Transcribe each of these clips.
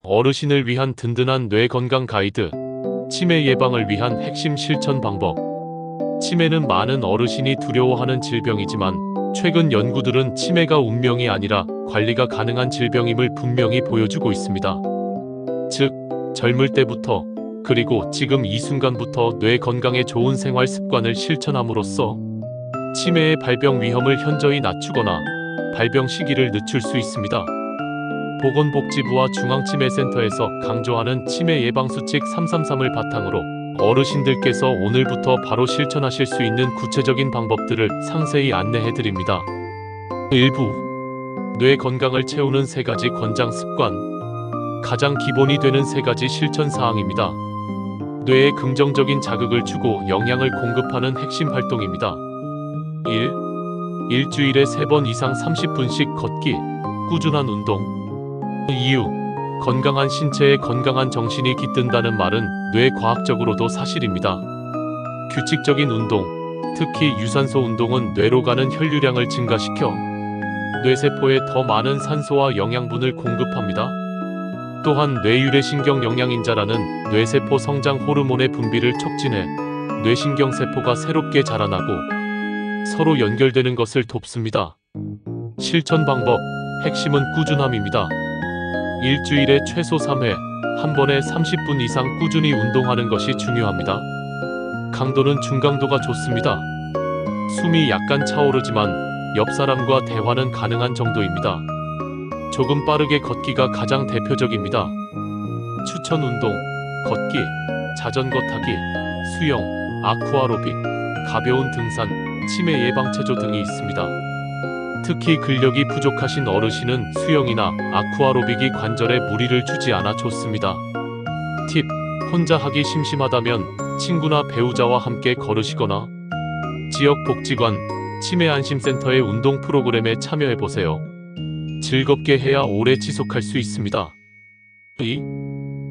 어르신을 위한 든든한 뇌 건강 가이드. 치매 예방을 위한 핵심 실천 방법. 치매는 많은 어르신이 두려워하는 질병이지만 최근 연구들은 치매가 운명이 아니라 관리가 가능한 질병임을 분명히 보여주고 있습니다. 즉, 젊을 때부터 그리고 지금 이 순간부터 뇌 건강에 좋은 생활 습관을 실천함으로써 치매의 발병 위험을 현저히 낮추거나 발병 시기를 늦출 수 있습니다. 보건복지부와 중앙치매센터에서 강조하는 치매 예방수칙 333을 바탕으로 어르신들께서 오늘부터 바로 실천하실 수 있는 구체적인 방법들을 상세히 안내해드립니다. 1부. 뇌 건강을 채우는 3가지 권장 습관. 가장 기본이 되는 3가지 실천 사항입니다. 뇌에 긍정적인 자극을 주고 영양을 공급하는 핵심 활동입니다. 1. 일주일에 3번 이상 30분씩 걷기, 꾸준한 운동. 이유. 건강한 신체에 건강한 정신이 깃든다는 말은 뇌과학적으로도 사실입니다. 규칙적인 운동, 특히 유산소 운동은 뇌로 가는 혈류량을 증가시켜 뇌세포에 더 많은 산소와 영양분을 공급합니다. 또한 뇌유래신경 영양인자라는 뇌세포 성장 호르몬의 분비를 촉진해 뇌신경세포가 새롭게 자라나고 서로 연결되는 것을 돕습니다. 실천 방법, 핵심은 꾸준함입니다. 일주일에 최소 3회, 한 번에 30분 이상 꾸준히 운동하는 것이 중요합니다. 강도는 중강도가 좋습니다. 숨이 약간 차오르지만 옆 사람과 대화는 가능한 정도입니다. 조금 빠르게 걷기가 가장 대표적입니다. 추천 운동, 걷기, 자전거 타기, 수영, 아쿠아로빅, 가벼운 등산, 치매 예방 체조 등이 있습니다. 특히 근력이 부족하신 어르신은 수영이나 아쿠아로빅이 관절에 무리를 주지 않아 좋습니다. 팁. 혼자 하기 심심하다면 친구나 배우자와 함께 걸으시거나 지역복지관, 치매안심센터의 운동 프로그램에 참여해보세요. 즐겁게 해야 오래 지속할 수 있습니다. 2.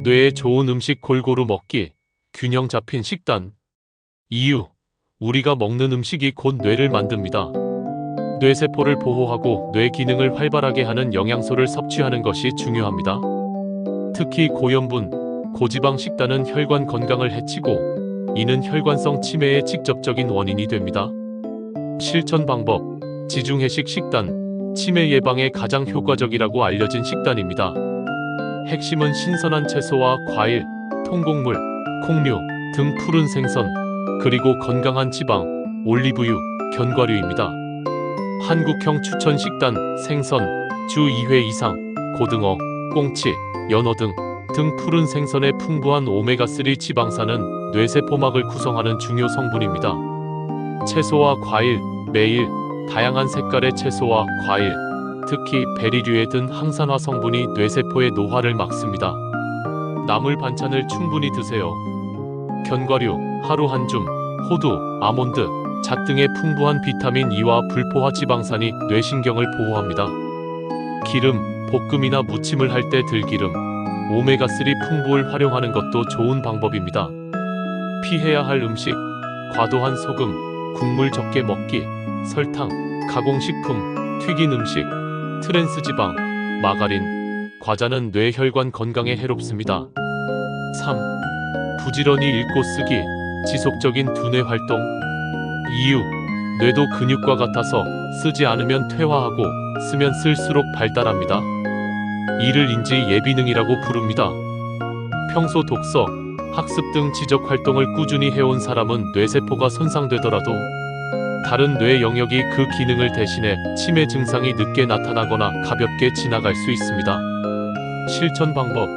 뇌에 좋은 음식 골고루 먹기, 균형 잡힌 식단. 이유. 우리가 먹는 음식이 곧 뇌를 만듭니다. 뇌세포를 보호하고 뇌 기능을 활발하게 하는 영양소를 섭취하는 것이 중요합니다. 특히 고염분, 고지방 식단은 혈관 건강을 해치고 이는 혈관성 치매의 직접적인 원인이 됩니다. 실천 방법, 지중해식 식단, 치매 예방에 가장 효과적이라고 알려진 식단입니다. 핵심은 신선한 채소와 과일, 통곡물, 콩류 등 푸른 생선, 그리고 건강한 지방, 올리브유, 견과류입니다. 한국형 추천 식단, 생선, 주 2회 이상, 고등어, 꽁치, 연어 등 푸른 생선의 풍부한 오메가3 지방산은 뇌세포막을 구성하는 중요 성분입니다. 채소와 과일, 매일 다양한 색깔의 채소와 과일, 특히 베리류에 든 항산화 성분이 뇌세포의 노화를 막습니다. 나물 반찬을 충분히 드세요. 견과류, 하루 한 줌, 호두, 아몬드, 잣 등의 풍부한 비타민 E와 불포화 지방산이 뇌신경을 보호합니다. 기름, 볶음이나 무침을 할 때 들기름, 오메가3 풍부를 활용하는 것도 좋은 방법입니다. 피해야 할 음식, 과도한 소금, 국물 적게 먹기, 설탕, 가공식품, 튀긴 음식, 트랜스지방, 마가린, 과자는 뇌혈관 건강에 해롭습니다. 3. 부지런히 읽고 쓰기, 지속적인 두뇌 활동. 이유. 뇌도 근육과 같아서 쓰지 않으면 퇴화하고 쓰면 쓸수록 발달합니다. 이를 인지 예비능이라고 부릅니다. 평소 독서, 학습 등 지적 활동을 꾸준히 해온 사람은 뇌세포가 손상되더라도 다른 뇌 영역이 그 기능을 대신해 치매 증상이 늦게 나타나거나 가볍게 지나갈 수 있습니다. 실천 방법,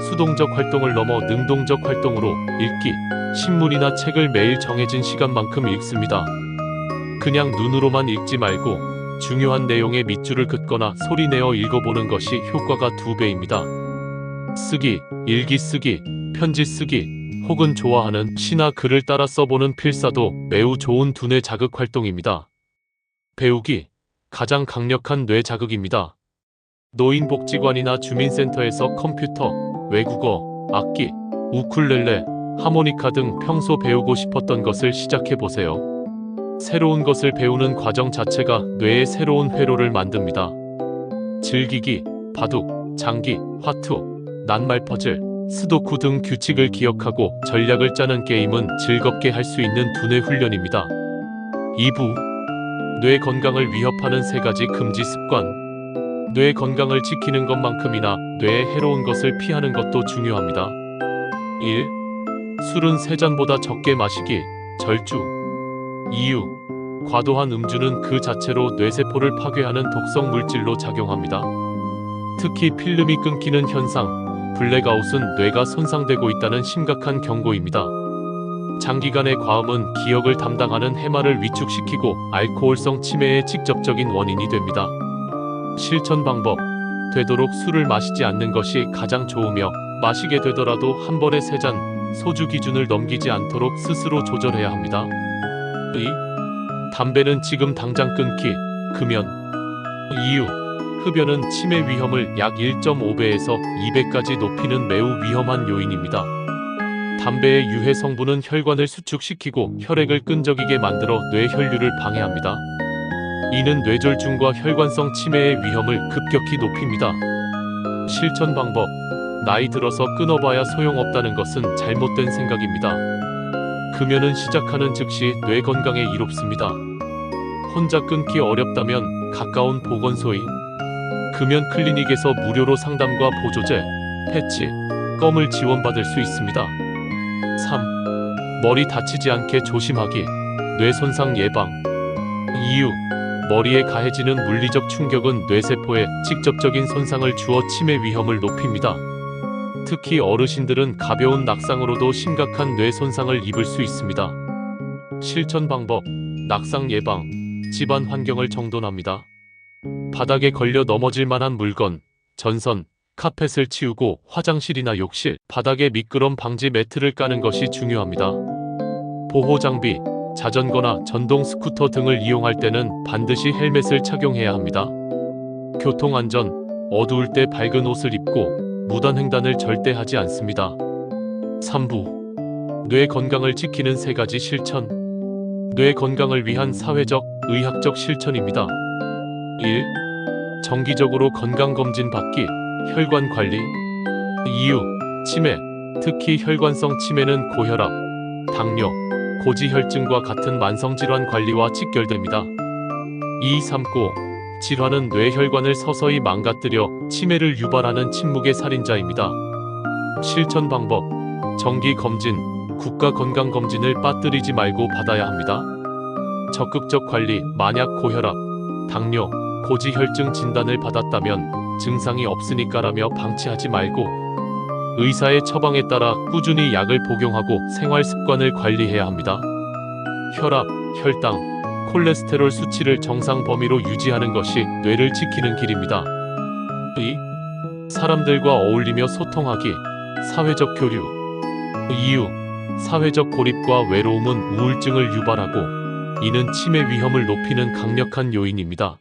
수동적 활동을 넘어 능동적 활동으로 읽기, 신문이나 책을 매일 정해진 시간만큼 읽습니다. 그냥 눈으로만 읽지 말고 중요한 내용의 밑줄을 긋거나 소리내어 읽어보는 것이 효과가 2배입니다. 쓰기, 일기 쓰기, 편지 쓰기, 혹은 좋아하는 시나 글을 따라 써보는 필사도 매우 좋은 두뇌 자극 활동입니다. 배우기, 가장 강력한 뇌 자극입니다. 노인복지관이나 주민센터에서 컴퓨터, 외국어, 악기, 우쿨렐레, 하모니카 등 평소 배우고 싶었던 것을 시작해보세요. 새로운 것을 배우는 과정 자체가 뇌의 새로운 회로를 만듭니다. 즐기기, 바둑, 장기, 화투, 낱말 퍼즐, 스도쿠 등 규칙을 기억하고 전략을 짜는 게임은 즐겁게 할 수 있는 두뇌 훈련입니다. 2부. 뇌 건강을 위협하는 3가지 금지 습관. 뇌 건강을 지키는 것만큼이나 뇌에 해로운 것을 피하는 것도 중요합니다. 1. 술은 3잔보다 적게 마시기. 절주. 이유. 과도한 음주는 그 자체로 뇌세포를 파괴하는 독성 물질로 작용합니다. 특히 필름이 끊기는 현상, 블랙아웃은 뇌가 손상되고 있다는 심각한 경고입니다. 장기간의 과음은 기억을 담당하는 해마를 위축시키고 알코올성 치매의 직접적인 원인이 됩니다. 실천 방법. 되도록 술을 마시지 않는 것이 가장 좋으며, 마시게 되더라도 한 번에 3잔, 소주 기준을 넘기지 않도록 스스로 조절해야 합니다. 2. 담배는 지금 당장 끊기. 금연. 이유. 흡연은 치매 위험을 약 1.5배에서 2배까지 높이는 매우 위험한 요인입니다. 담배의 유해 성분은 혈관을 수축시키고 혈액을 끈적이게 만들어 뇌 혈류를 방해합니다. 이는 뇌졸중과 혈관성 치매의 위험을 급격히 높입니다. 실천 방법. 나이 들어서 끊어봐야 소용없다는 것은 잘못된 생각입니다. 금연은 시작하는 즉시 뇌 건강에 이롭습니다. 혼자 끊기 어렵다면 가까운 보건소인 금연 클리닉에서 무료로 상담과 보조제, 패치, 껌을 지원받을 수 있습니다. 3. 머리 다치지 않게 조심하기. 뇌 손상 예방. 이유. 머리에 가해지는 물리적 충격은 뇌세포에 직접적인 손상을 주어 치매 위험을 높입니다. 특히 어르신들은 가벼운 낙상으로도 심각한 뇌 손상을 입을 수 있습니다. 실천 방법. 낙상 예방. 집안 환경을 정돈합니다. 바닥에 걸려 넘어질 만한 물건, 전선, 카펫을 치우고 화장실이나 욕실, 바닥에 미끄럼 방지 매트를 까는 것이 중요합니다. 보호 장비. 자전거나 전동 스쿠터 등을 이용할 때는 반드시 헬멧을 착용해야 합니다. 교통안전. 어두울 때 밝은 옷을 입고 무단횡단을 절대 하지 않습니다. 3부. 뇌 건강을 지키는 3가지 실천. 뇌 건강을 위한 사회적, 의학적 실천입니다. 1. 정기적으로 건강검진 받기. 혈관 관리. 이유. 치매, 특히 혈관성 치매는 고혈압, 당뇨, 고지혈증과 같은 만성질환 관리와 직결됩니다. 이 삼고 질환은 뇌혈관을 서서히 망가뜨려 치매를 유발하는 침묵의 살인자입니다. 실천 방법. 정기 검진, 국가건강검진을 빠뜨리지 말고 받아야 합니다. 적극적 관리. 만약 고혈압, 당뇨, 고지혈증 진단을 받았다면 증상이 없으니까라며 방치하지 말고 의사의 처방에 따라 꾸준히 약을 복용하고 생활 습관을 관리해야 합니다. 혈압, 혈당, 콜레스테롤 수치를 정상 범위로 유지하는 것이 뇌를 지키는 길입니다. 2. 사람들과 어울리며 소통하기. 사회적 교류. 이유. 사회적 고립과 외로움은 우울증을 유발하고 이는 치매 위험을 높이는 강력한 요인입니다.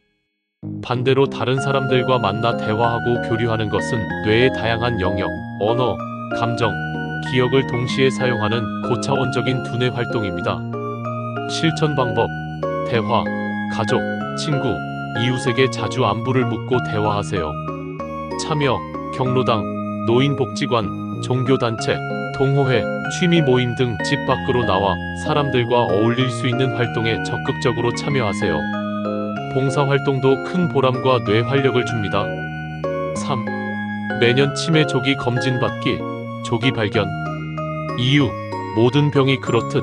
반대로 다른 사람들과 만나 대화하고 교류하는 것은 뇌의 다양한 영역, 언어, 감정, 기억을 동시에 사용하는 고차원적인 두뇌 활동입니다. 실천 방법. 대화. 가족, 친구, 이웃에게 자주 안부를 묻고 대화하세요. 참여. 경로당, 노인복지관, 종교단체, 동호회, 취미 모임 등 집 밖으로 나와 사람들과 어울릴 수 있는 활동에 적극적으로 참여하세요. 봉사활동도 큰 보람과 뇌 활력을 줍니다. 3. 매년 치매 조기 검진 받기. 조기 발견. 이유. 모든 병이 그렇듯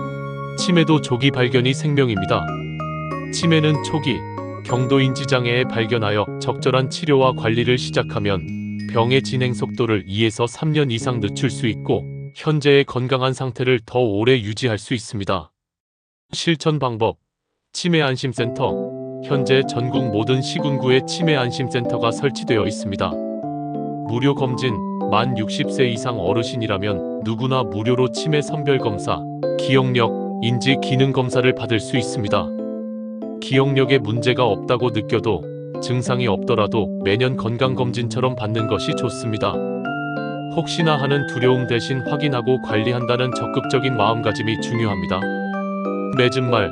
치매도 조기 발견이 생명입니다. 치매는 초기, 경도인지 장애에 발견하여 적절한 치료와 관리를 시작하면 병의 진행 속도를 2에서 3년 이상 늦출 수 있고 현재의 건강한 상태를 더 오래 유지할 수 있습니다. 실천 방법. 치매 안심센터. 현재 전국 모든 시군구에 치매 안심센터가 설치되어 있습니다. 무료 검진. 만 60세 이상 어르신이라면 누구나 무료로 치매 선별검사, 기억력, 인지 기능 검사를 받을 수 있습니다. 기억력에 문제가 없다고 느껴도 증상이 없더라도 매년 건강검진처럼 받는 것이 좋습니다. 혹시나 하는 두려움 대신 확인하고 관리한다는 적극적인 마음가짐이 중요합니다. 맺은 말.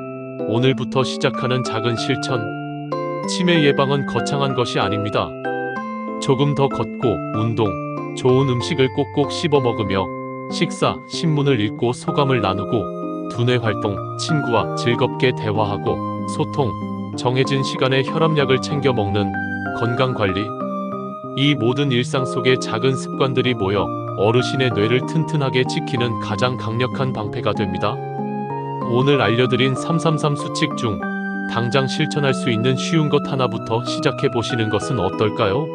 오늘부터 시작하는 작은 실천. 치매 예방은 거창한 것이 아닙니다. 조금 더 걷고, 운동, 좋은 음식을 꼭꼭 씹어 먹으며 식사, 신문을 읽고 소감을 나누고 두뇌 활동, 친구와 즐겁게 대화하고 소통, 정해진 시간에 혈압약을 챙겨 먹는 건강 관리. 이 모든 일상 속의 작은 습관들이 모여 어르신의 뇌를 튼튼하게 지키는 가장 강력한 방패가 됩니다. 오늘 알려드린 333 수칙 중 당장 실천할 수 있는 쉬운 것 하나부터 시작해 보시는 것은 어떨까요?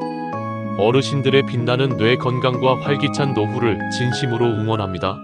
어르신들의 빛나는 뇌 건강과 활기찬 노후를 진심으로 응원합니다.